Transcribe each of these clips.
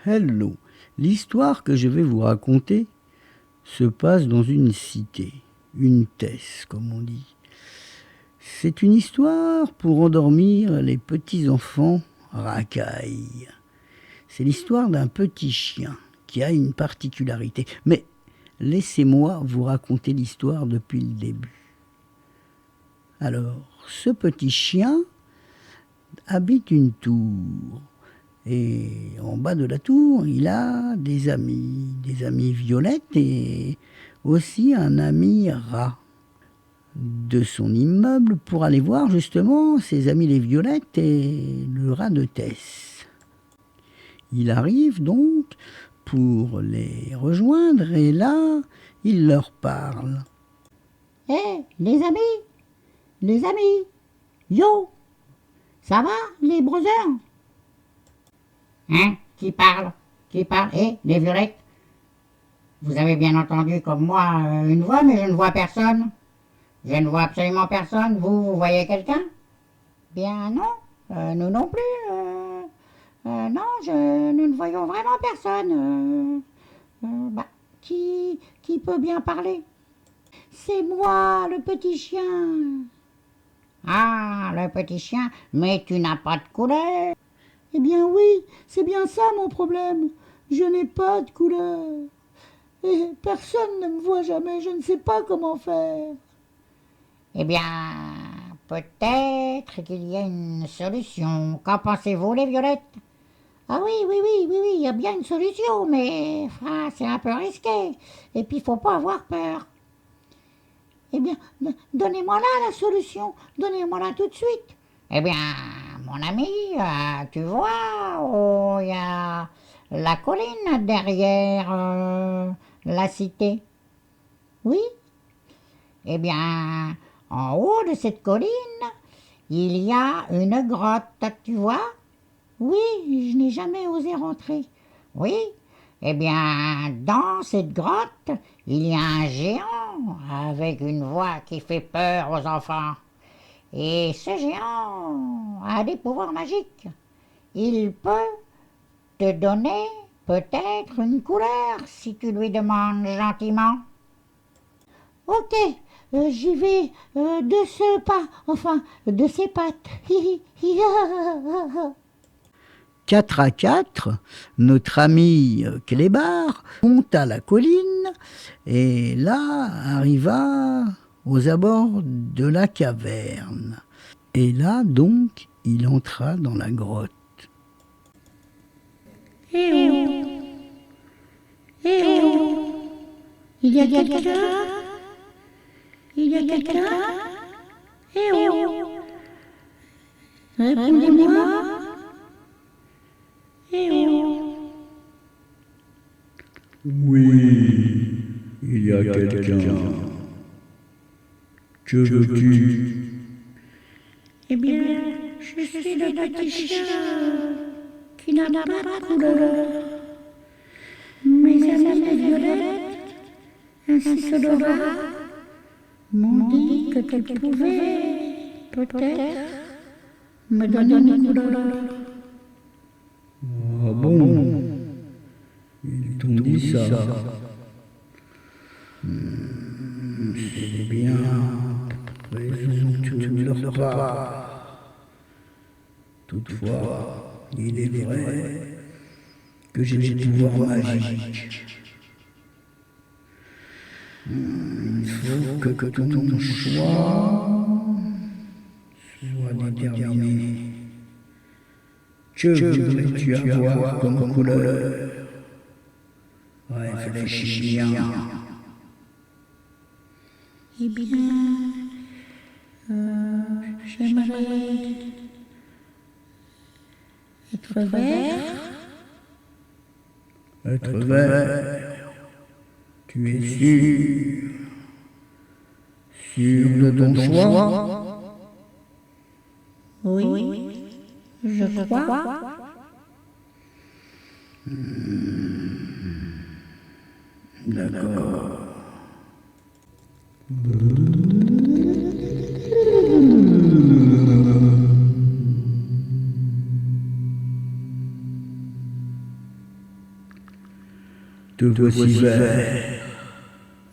Hello. L'histoire que je vais vous raconter se passe dans une cité, une Thèse, comme on dit. C'est une histoire pour endormir les petits-enfants racailles. C'est l'histoire d'un petit chien qui a une particularité. Mais laissez-moi vous raconter l'histoire depuis le début. Alors, ce petit chien habite une tour. Et en bas de la tour, il a des amis violettes et aussi un ami rat. De son immeuble pour aller voir justement ses amis les violettes et le rat de Tess. Il arrive donc pour les rejoindre et là, il leur parle. Hé, les amis, yo, ça va, les brothers? Hein? Qui parle? Hé, les violettes? Vous avez bien entendu comme moi une voix, mais je ne vois personne. Je ne vois absolument personne. Vous voyez quelqu'un? Bien non, nous non plus. Non, nous ne voyons vraiment personne. Qui peut bien parler? C'est moi, le petit chien. Ah, le petit chien, mais tu n'as pas de couleur. Eh bien oui, c'est bien ça mon problème. Je n'ai pas de couleur. Et personne ne me voit jamais, je ne sais pas comment faire. Eh bien, peut-être qu'il y a une solution. Qu'en pensez-vous, les violettes? Ah oui, il y a bien une solution, mais c'est un peu risqué. Et puis, il faut pas avoir peur. Eh bien, donnez-moi-la la solution. Donnez-moi-la tout de suite. Eh bien, mon ami, tu vois, oh, il y a la colline derrière la cité. Oui? Eh bien, en haut de cette colline, il y a une grotte, tu vois? Oui, je n'ai jamais osé rentrer. Oui? Eh bien, dans cette grotte, il y a un géant avec une voix qui fait peur aux enfants. Et ce géant a des pouvoirs magiques. Il peut te donner peut-être une couleur si tu lui demandes gentiment. Ok, j'y vais de ce pas, enfin, de ses pattes. 4 à 4, notre ami Clébar monta la colline et là arriva aux abords de la caverne. Et là donc il entra dans la grotte. Eh oh, eh oh, il y a quelqu'un? Il y a quelqu'un? Eh oh, répondez-moi. Eh oh. Oui, il y a quelqu'un. Que veux-tu? Eh bien, je suis le petit chien qui n'a pas de couleur. Mes amis violettes, ainsi que le rat, m'ont dit que tu pouvais peut-être me donner une couleur. Ah bon? Ils t'ont dit ça. C'est bien. Raison que tu ne leur pas. Toutefois, il est vrai que j'ai des pouvoirs magiques. Il faut que ton choix soit déterminé. Que voudrais-tu avoir comme couleur? Réfléchis bien. Eh bien, j'aimerais être vert. Être vert. Tu es sûr? Sûr de ton choix? Oui, je crois. D'accord. te voici vert.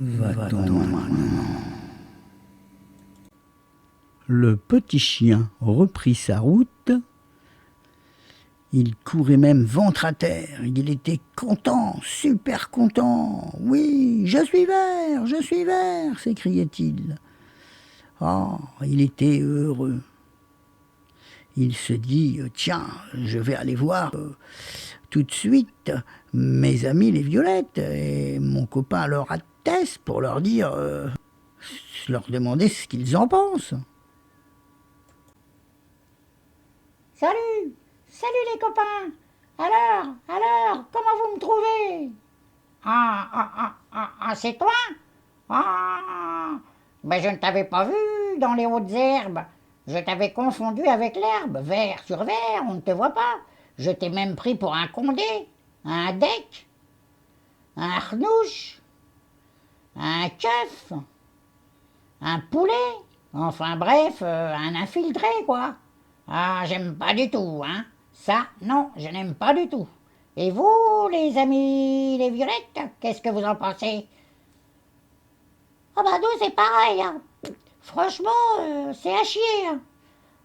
Va-t'en maintenant. Le petit chien reprit sa route. Il courait même ventre à terre. Il était content, super content. « Oui, je suis vert !» s'écriait-il. Oh, il était heureux. Il se dit « Tiens, je vais aller voir tout de suite mes amis les violettes et mon copain leur atteste pour leur dire, leur demander ce qu'ils en pensent. » Salut! Salut les copains! Alors, comment vous me trouvez? C'est toi? Ben je ne t'avais pas vu dans les hautes herbes. Je t'avais confondu avec l'herbe, vert sur vert, on ne te voit pas. Je t'ai même pris pour un condé, un dec, un harnouche, un keuf, un poulet, enfin bref, un infiltré quoi. Ah, j'aime pas du tout, hein. Ça, non, je n'aime pas du tout. Et vous, les amis, les violettes, qu'est-ce que vous en pensez? Ah bah nous, c'est pareil, hein. Franchement, c'est à chier, hein.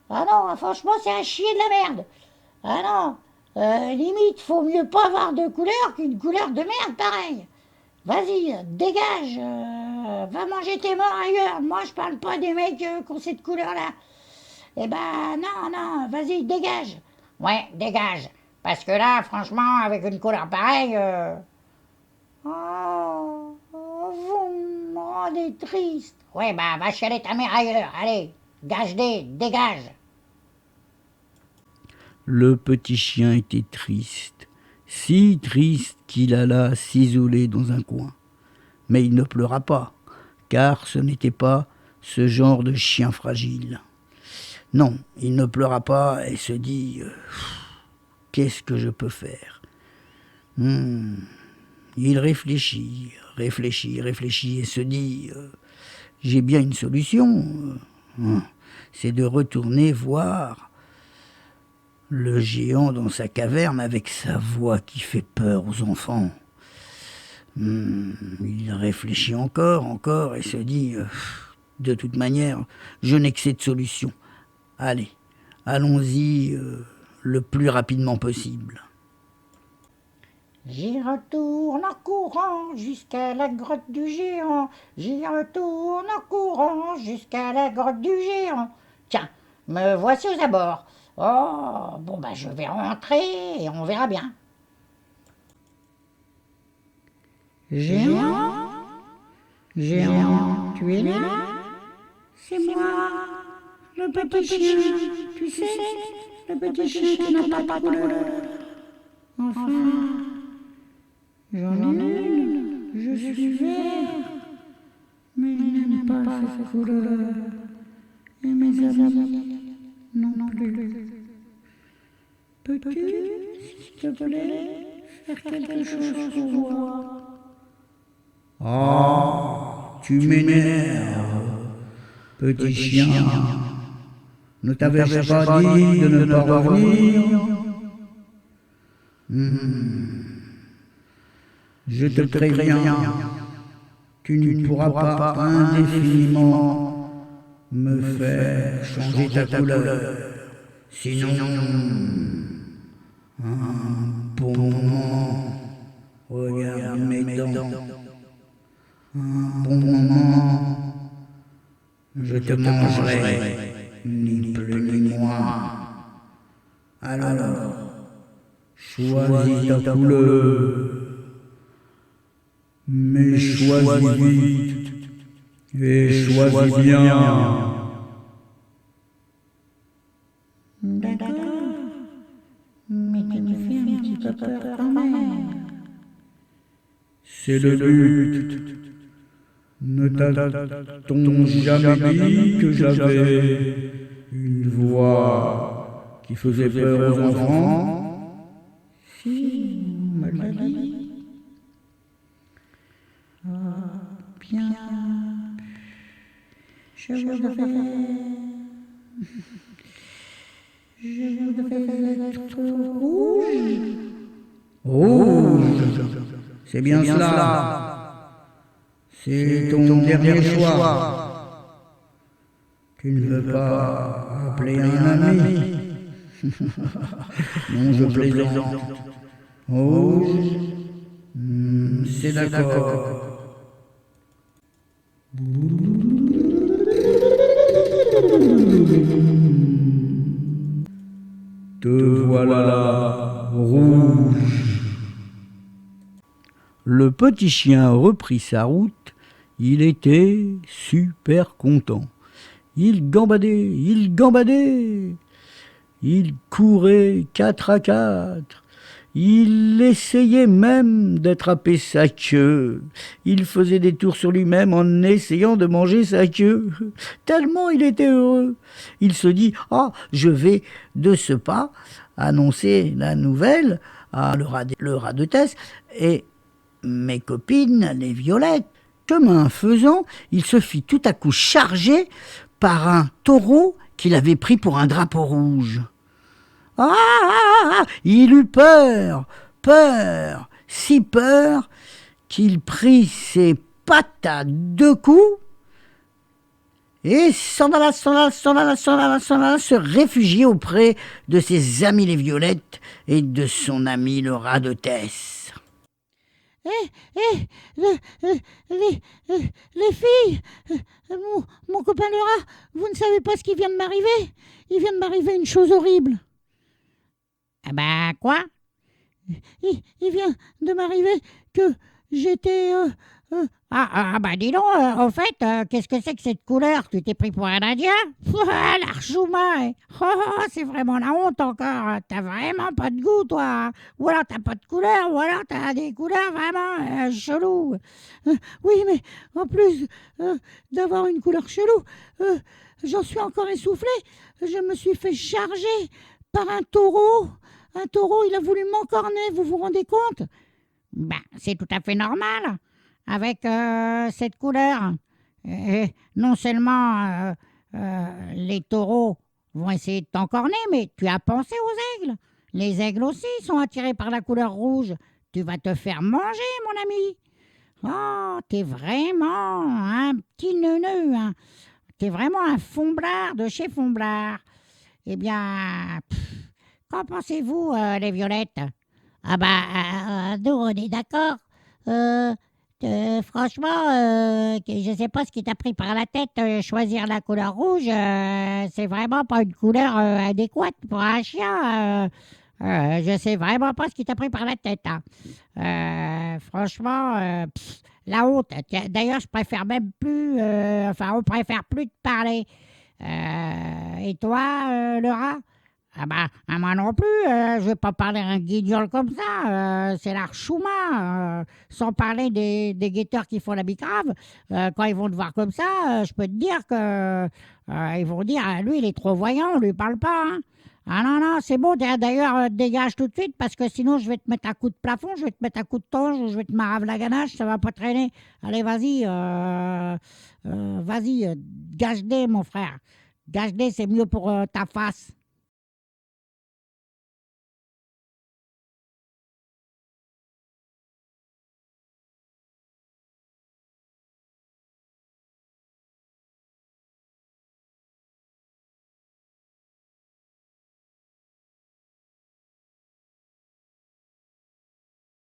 Ah non, franchement, c'est à chier de la merde. Ah non, limite, faut mieux pas avoir de couleur qu'une couleur de merde, pareil. Vas-y, dégage, va manger tes morts ailleurs. Moi, je parle pas des mecs qui ont cette couleur-là. Eh ben, non, vas-y, dégage. Ouais, dégage. Parce que là, franchement, avec une couleur pareille... vous me rendez triste. Ouais, bah, va chialer ta mère ailleurs. Allez, dégage. Le petit chien était triste, si triste qu'il alla s'isoler dans un coin. Mais il ne pleura pas, car ce n'était pas ce genre de chien fragile. Non, il ne pleura pas et se dit qu'est-ce que je peux faire? Il réfléchit et se dit j'ai bien une solution. C'est de retourner voir le géant dans sa caverne avec sa voix qui fait peur aux enfants. Il réfléchit encore et se dit de toute manière, je n'ai que cette solution. Allez, allons-y le plus rapidement possible. J'y retourne en courant jusqu'à la grotte du géant. J'y retourne en courant jusqu'à la grotte du géant. Tiens, me voici aux abords. Oh, bon bah je vais rentrer et on verra bien. Géant, tu es là? C'est moi, le petit chien, tu sais, le petit chien qui n'a pas de couleur. Enfin, j'en ai une, je suis vert, mais je n'aime pas sa couleur. Et mes amis non plus. Peux-tu, s'il te plaît, faire quelque chose pour moi? Ah, tu m'énerves, petit chien. Ne t'avais-je pas dit de ne pas revenir? Je te préviens, tu ne pourras pas indéfiniment me faire changer ta couleur. Sinon, pour le moment, regarde mes dents. Un bon moment, je te mangerai, ni plus ni moins. Alors, choisis ta couleur, mais choisis vite et choisis bien. D'accord, mais tu me fais un petit peu peur quand même. C'est le but. Ne t'a-t-on jamais dit que j'avais une voix qui faisait peur aux enfants? Si, on me l'a dit. Bien, je voudrais être rouge. Rouge, C'est bien cela. C'est ton dernier choix. Tu ne veux pas appeler un ami? Non, je plaisante. Rouge, c'est d'accord. Te voilà, Rouge. Le petit chien reprit sa route. Il était super content. Il gambadait. Il courait 4 à 4. Il essayait même d'attraper sa queue. Il faisait des tours sur lui-même en essayant de manger sa queue. Tellement il était heureux. Il se dit « Ah, je vais de ce pas annoncer la nouvelle à le rat de Tess et mes copines, les violettes. » Chemin faisant, il se fit tout à coup charger par un taureau qu'il avait pris pour un drapeau rouge. Il eut peur, si peur, qu'il prit ses pattes à 2 coups et s'en alla se réfugier auprès de ses amis les violettes et de son ami le rat de Tess. Les filles, mon copain le rat, vous ne savez pas ce qui vient de m'arriver? Il vient de m'arriver une chose horrible. Ah bah quoi? Il vient de m'arriver que j'étais... bah dis donc, au fait, qu'est-ce que c'est que cette couleur? Tu t'es pris pour un Indien? L'archouma, c'est vraiment la honte encore. T'as vraiment pas de goût, toi. Ou alors t'as pas de couleur, ou alors t'as des couleurs vraiment cheloues. Oui, mais en plus d'avoir une couleur chelou, j'en suis encore essoufflé. Je me suis fait charger par un taureau. Un taureau, il a voulu m'encorner, vous vous rendez compte? Ben, c'est tout à fait normal. Avec cette couleur, non seulement les taureaux vont essayer de t'encorner, mais tu as pensé aux aigles. Les aigles aussi sont attirés par la couleur rouge. Tu vas te faire manger, mon ami. Oh, t'es vraiment un petit neuneu, hein. T'es vraiment un Fomblard de chez Fomblard. Eh bien, qu'en pensez-vous, les violettes? Ah bah, nous, on est d'accord. Franchement, je sais pas ce qui t'a pris par la tête. Choisir la couleur rouge, c'est vraiment pas une couleur adéquate pour un chien. Je sais vraiment pas ce qui t'a pris par la tête. Hein. Franchement, la honte. D'ailleurs, je préfère même plus. On préfère plus te parler. Et toi, le rat? Ah bah, moi non plus, je vais pas parler à un guignol comme ça, c'est l'archouma, sans parler des guetteurs qui font la bicrave, quand ils vont te voir comme ça, je peux te dire que ils vont dire, lui il est trop voyant, on lui parle pas, hein. Ah non, c'est bon, d'ailleurs, dégage tout de suite, parce que sinon je vais te mettre un coup de plafond, je vais te mettre un coup de tonge, ou je vais te marave la ganache, ça va pas traîner. Allez, vas-y, gage-les, mon frère, gage-les, c'est mieux pour ta face.